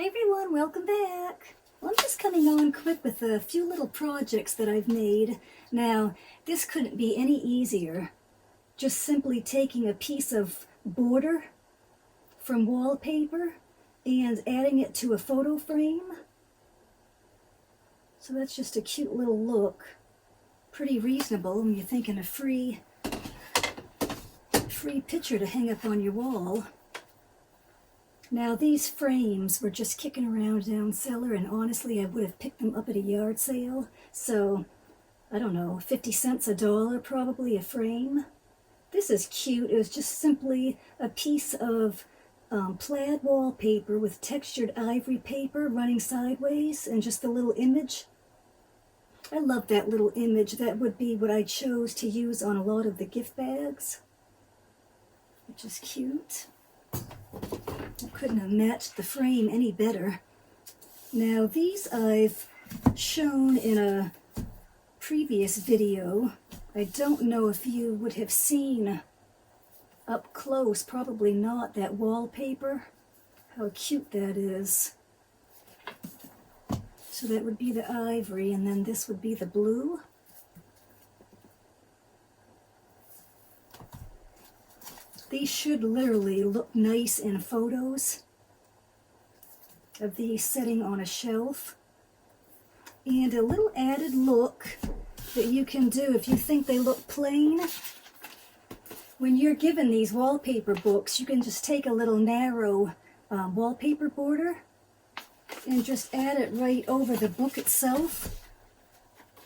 Hi everyone, welcome back. Well, I'm just coming on quick with a few little projects that I've made. Now, this couldn't be any easier. Just simply taking a piece of border from wallpaper and adding it to a photo frame. So that's just a cute little look. Pretty reasonable when you're thinking a free picture to hang up on your wall. Now these frames were just kicking around down cellar, and honestly I would have picked them up at a yard sale. So, I don't know, 50 cents, $1 probably a frame. This is cute. It was just simply a piece of plaid wallpaper with textured ivory paper running sideways and just a little image. I love that little image. That would be what I chose to use on a lot of the gift bags, which is cute. I couldn't have matched the frame any better. Now these I've shown in a previous video. I don't know if you would have seen up close, probably not, that wallpaper. How cute that is. So that would be the ivory, and then this would be the blue. These should literally look nice in photos of these sitting on a shelf. And a little added look that you can do if you think they look plain. When you're given these wallpaper books, you can just take a little narrow wallpaper border and just add it right over the book itself.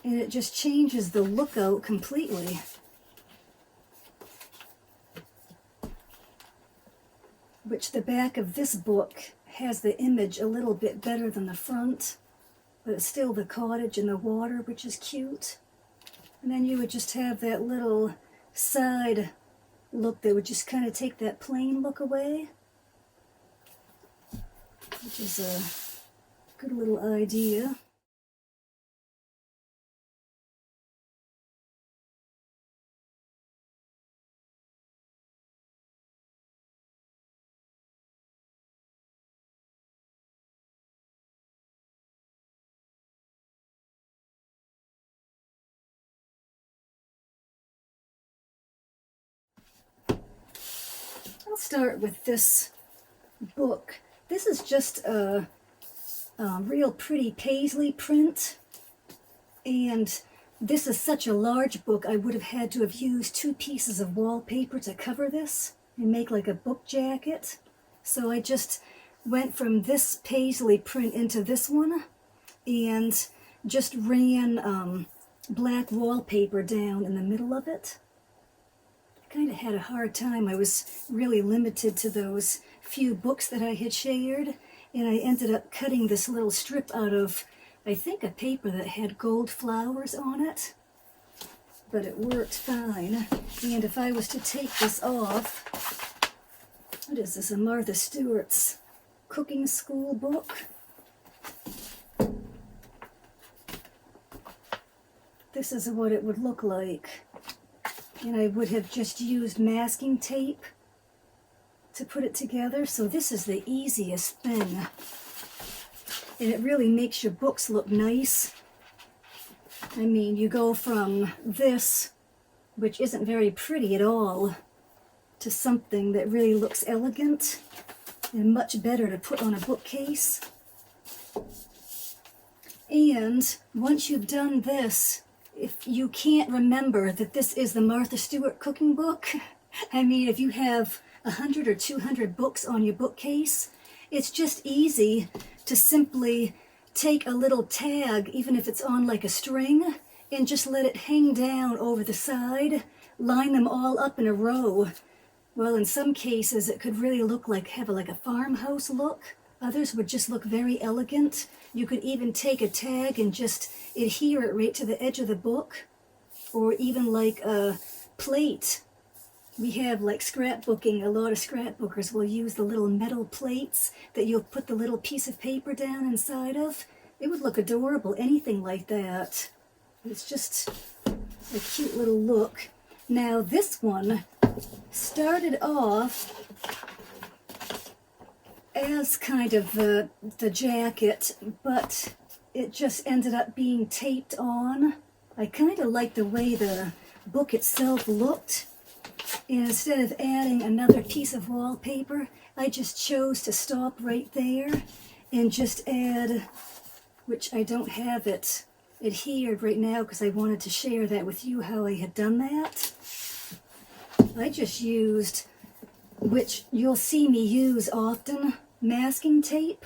And it just changes the look out completely. Which the back of this book has the image a little bit better than the front, but it's still the cottage and the water, which is cute. And then you would just have that little side look that would just kind of take that plain look away, which is a good little idea. I'll start with this book. This is just a real pretty paisley print, and this is such a large book I would have had to have used 2 pieces of wallpaper to cover this and make like a book jacket. So I just went from this paisley print into this one and just ran black wallpaper down in the middle of it. Kind of had a hard time. I was really limited to those few books that I had shared, and I ended up cutting this little strip out of, I think, a paper that had gold flowers on it, but it worked fine. And if I was to take this off, what is this, a Martha Stewart's cooking school book? This is what it would look like. And I would have just used masking tape to put it together. So this is the easiest thing. And it really makes your books look nice. I mean, you go from this, which isn't very pretty at all, to something that really looks elegant and much better to put on a bookcase. And once you've done this, if you can't remember that this is the Martha Stewart cooking book, I mean, if you have 100 or 200 books on your bookcase, it's just easy to simply take a little tag, even if it's on like a string, and just let it hang down over the side, line them all up in a row. Well, in some cases, it could really look like, have like a farmhouse look. Others would just look very elegant. You could even take a tag and just adhere it right to the edge of the book, or even like a plate. We have like scrapbooking, a lot of scrapbookers will use the little metal plates that you'll put the little piece of paper down inside of. It would look adorable, anything like that. It's just a cute little look. Now this one started off as kind of the jacket, but it just ended up being taped on. I kind of like the way the book itself looked, and instead of adding another piece of wallpaper, I just chose to stop right there and just add, which I don't have it adhered right now because I wanted to share that with you how I had done that. I just used, which you'll see me use often, masking tape,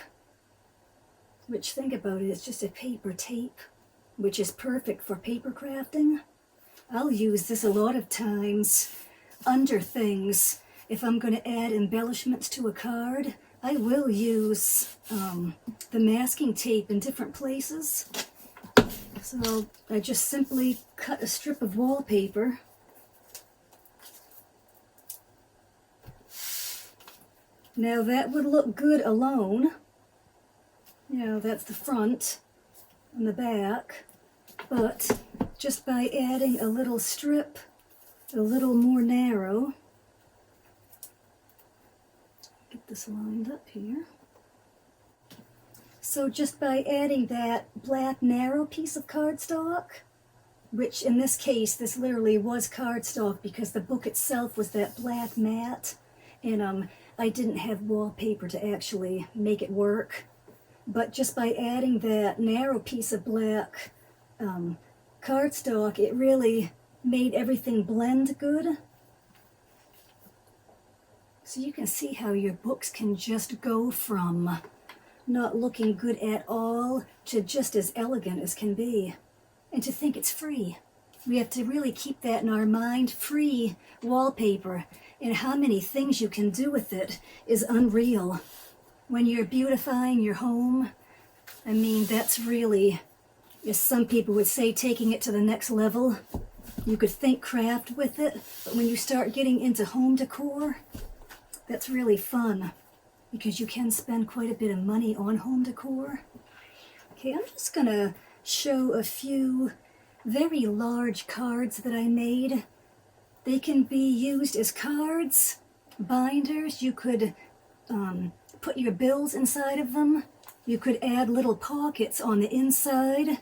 which, think about it, it's just a paper tape, which is perfect for paper crafting. I'll use this a lot of times under things. If I'm going to add embellishments to a card, I will use the masking tape in different places. So I just simply cut a strip of wallpaper. Now that would look good alone. You know, that's the front and the back. But just by adding a little strip, a little more narrow, get this lined up here. So just by adding that black narrow piece of cardstock, which in this case, this literally was cardstock because the book itself was that black matte, and I didn't have wallpaper to actually make it work. But just by adding that narrow piece of black cardstock, it really made everything blend good. So you can see how your books can just go from not looking good at all to just as elegant as can be. And to think it's free. We have to really keep that in our mind. Free wallpaper, and how many things you can do with it is unreal. When you're beautifying your home, I mean, that's really, as some people would say, taking it to the next level. You could think craft with it, but when you start getting into home decor, that's really fun because you can spend quite a bit of money on home decor. Okay, I'm just going to show a few very large cards that I made. They can be used as cards, binders. You could put your bills inside of them. You could add little pockets on the inside,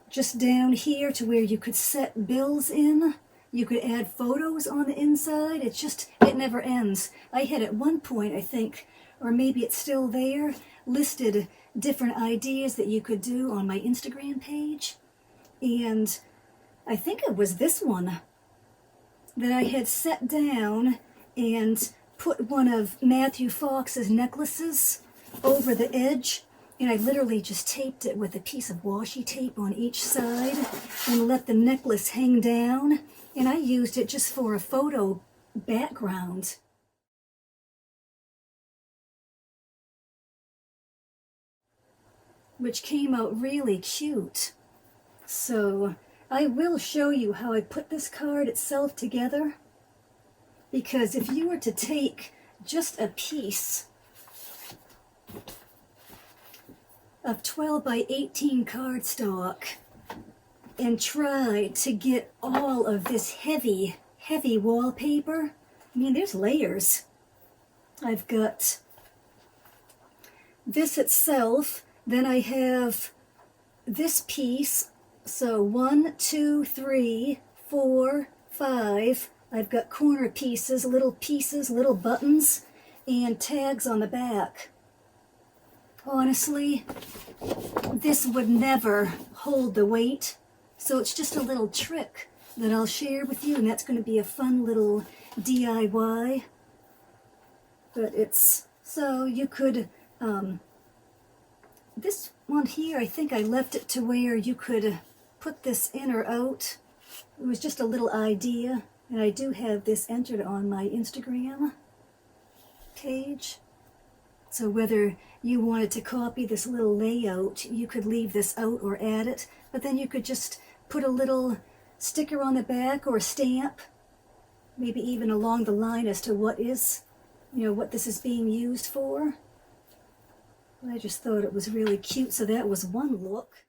just down here to where you could set bills in. You could add photos on the inside. It never ends. I had at one point, I think, or maybe it's still there, listed different ideas that you could do on my Instagram page. And I think it was this one that I had set down and put one of Matthew Fox's necklaces over the edge, and I literally just taped it with a piece of washi tape on each side and let the necklace hang down, and I used it just for a photo background. Which came out really cute. So I will show you how I put this card itself together, because if you were to take just a piece of 12 by 18 cardstock and try to get all of this heavy, heavy wallpaper, I mean, there's layers. I've got this itself, then I have this piece. So 1, 2, 3, 4, 5. I've got corner pieces, little buttons, and tags on the back. Honestly, this would never hold the weight, so it's just a little trick that I'll share with you, and that's going to be a fun little DIY. But it's, so you could, this one here, I think I left it to where you could put this in or out. It was just a little idea, and I do have this entered on my Instagram page. So whether you wanted to copy this little layout, you could leave this out or add it, but then you could just put a little sticker on the back or a stamp, maybe even along the line as to what is, what this is being used for. I just thought it was really cute, so that was one look.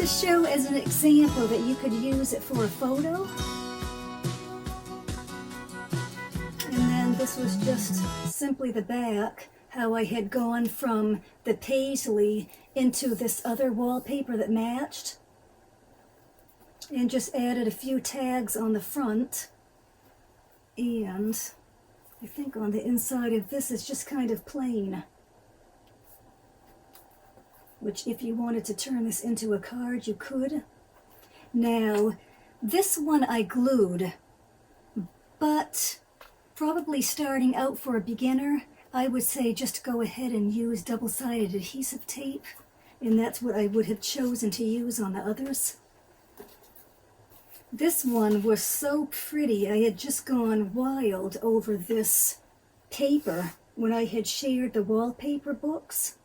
to show as an example that you could use it for a photo. And then this was just simply the back, how I had gone from the paisley into this other wallpaper that matched, and just added a few tags on the front. And I think on the inside of this is just kind of plain, which if you wanted to turn this into a card, you could. Now, this one I glued, but probably starting out for a beginner, I would say just go ahead and use double-sided adhesive tape, and that's what I would have chosen to use on the others. This one was so pretty. I had just gone wild over this paper when I had shared the wallpaper books,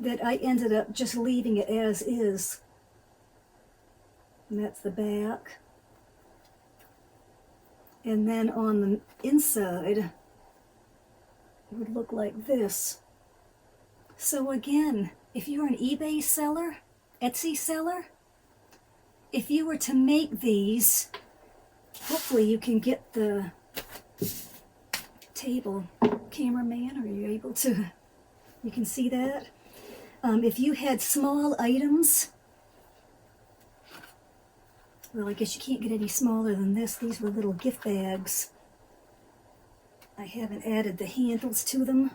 that I ended up just leaving it as is. And that's the back. And then on the inside, it would look like this. So again, if you're an eBay seller, Etsy seller, if you were to make these, hopefully you can get the table cameraman, are you able to, you can see that? If you had small items, well, I guess you can't get any smaller than this. These were little gift bags. I haven't added the handles to them.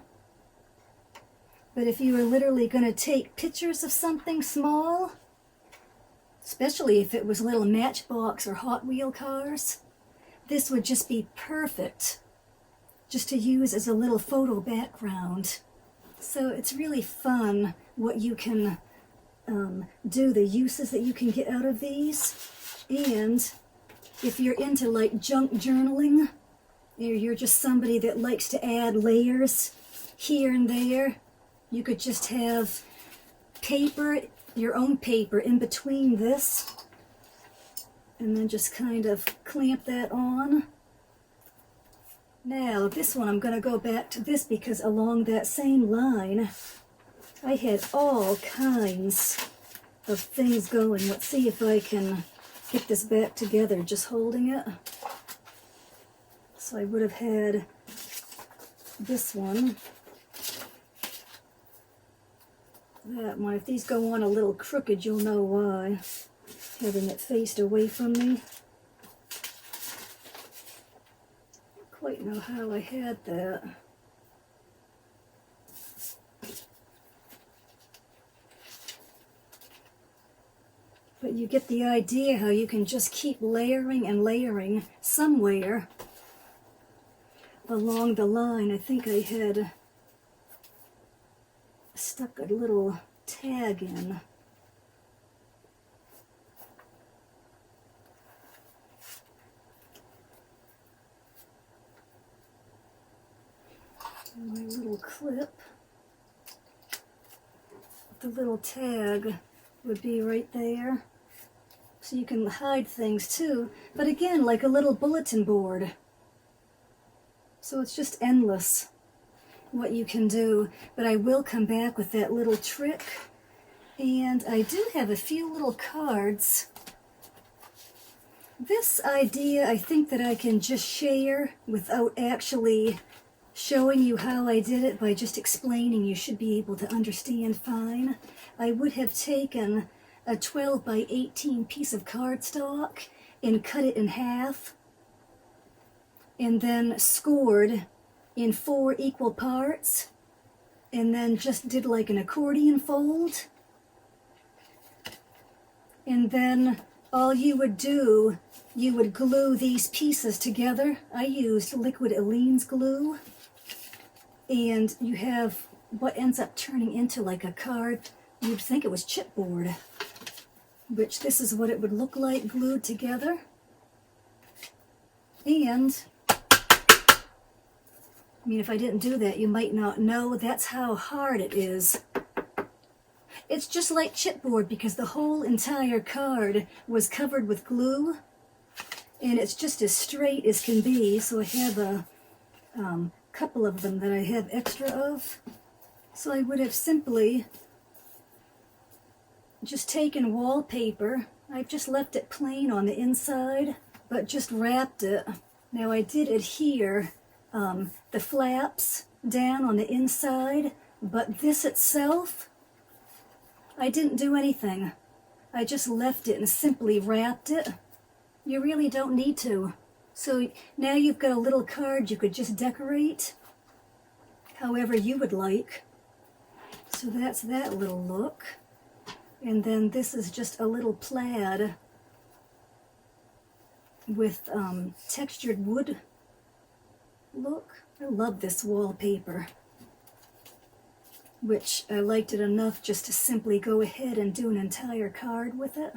But if you were literally going to take pictures of something small, especially if it was little Matchbox or Hot Wheel cars, this would just be perfect just to use as a little photo background. So it's really fun what you can do, the uses that you can get out of these. And if you're into like junk journaling, or you're just somebody that likes to add layers here and there, you could just have paper, your own paper in between this, and then just kind of clamp that on. Now this one, I'm going to go back to this because along that same line I had all kinds of things going. Let's see if I can get this back together just holding it. So I would have had this one, that one. If these go on a little crooked, you'll know why, having it faced away from me. Don't quite know how I had that. But you get the idea how you can just keep layering and layering somewhere along the line. I think I had stuck a little tag in. My little clip. The little tag would be right there. So you can hide things too. But again, like a little bulletin board. So it's just endless what you can do. But I will come back with that little trick. And I do have a few little cards. This idea, I think that I can just share without actually showing you how I did it by just explaining. You should be able to understand fine. I would have taken a 12 by 18 piece of cardstock and cut it in half, and then scored in 4 equal parts, and then just did like an accordion fold. And then all you would do, you would glue these pieces together. I used liquid Aleene's glue, and you have what ends up turning into like a card. You'd think it was chipboard, which this is what it would look like glued together. And I mean, if I didn't do that, you might not know that's how hard it is. It's just like chipboard because the whole entire card was covered with glue, and it's just as straight as can be. So I have a couple of them that I have extra of. So I would have simply just taken wallpaper. I've just left it plain on the inside, but just wrapped it. Now I did adhere the flaps down on the inside, but this itself, I didn't do anything. I just left it and simply wrapped it. You really don't need to. So now you've got a little card you could just decorate however you would like. So that's that little look. And then this is just a little plaid with textured wood look. I love this wallpaper, which I liked it enough just to simply go ahead and do an entire card with it.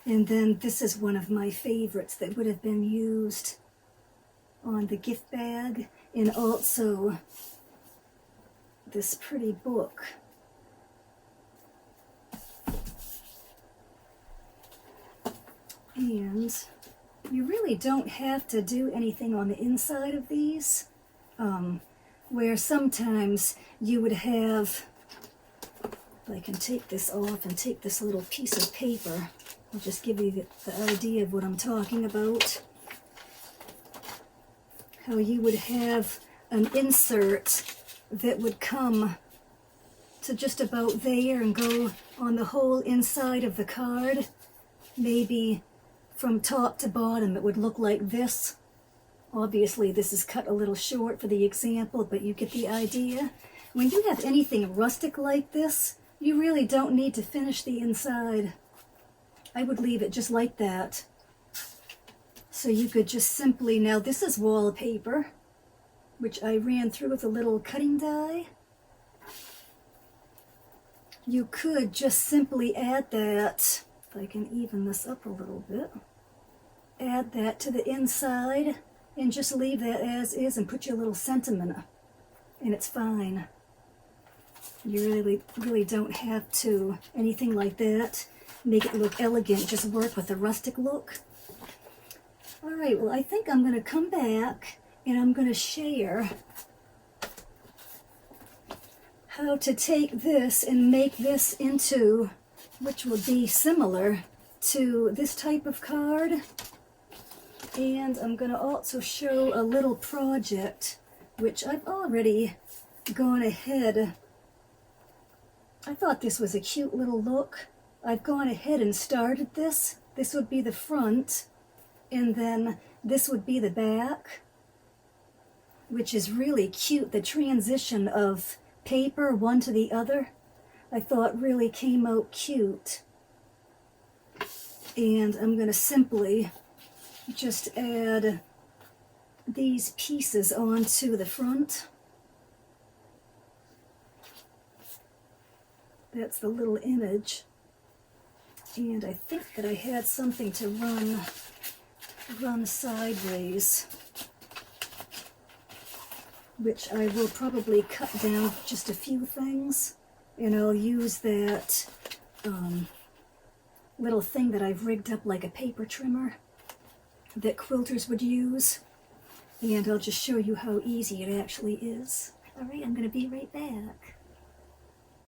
And then this is one of my favorites that would have been used on the gift bag, and also this pretty book. And you really don't have to do anything on the inside of these, where sometimes you would have, if I can take this off and take this little piece of paper, I'll just give you the idea of what I'm talking about. How you would have an insert that would come to just about there and go on the whole inside of the card. Maybe from top to bottom it would look like this. Obviously this is cut a little short for the example, but you get the idea. When you have anything rustic like this, you really don't need to finish the inside. I would leave it just like that. So you could just simply, now this is wallpaper, which I ran through with a little cutting die. You could just simply add that, if I can even this up a little bit, add that to the inside and just leave that as is and put your little sentiment, and it's fine. You really don't have to, anything like that, make it look elegant, just work with a rustic look. All right, well, I think I'm going to come back and I'm going to share how to take this and make this into, which will be similar to this type of card. And I'm going to also show a little project, which I've already gone ahead. I thought this was a cute little look. I've gone ahead and started this. This would be the front, and then this would be the back, which is really cute. The transition of paper one to the other, I thought really came out cute. And I'm going to simply just add these pieces onto the front. That's the little image. And I think that I had something to run sideways, which I will probably cut down just a few things, and I'll use that little thing that I've rigged up like a paper trimmer that quilters would use, and I'll just show you how easy it actually is. All right, I'm going to be right back.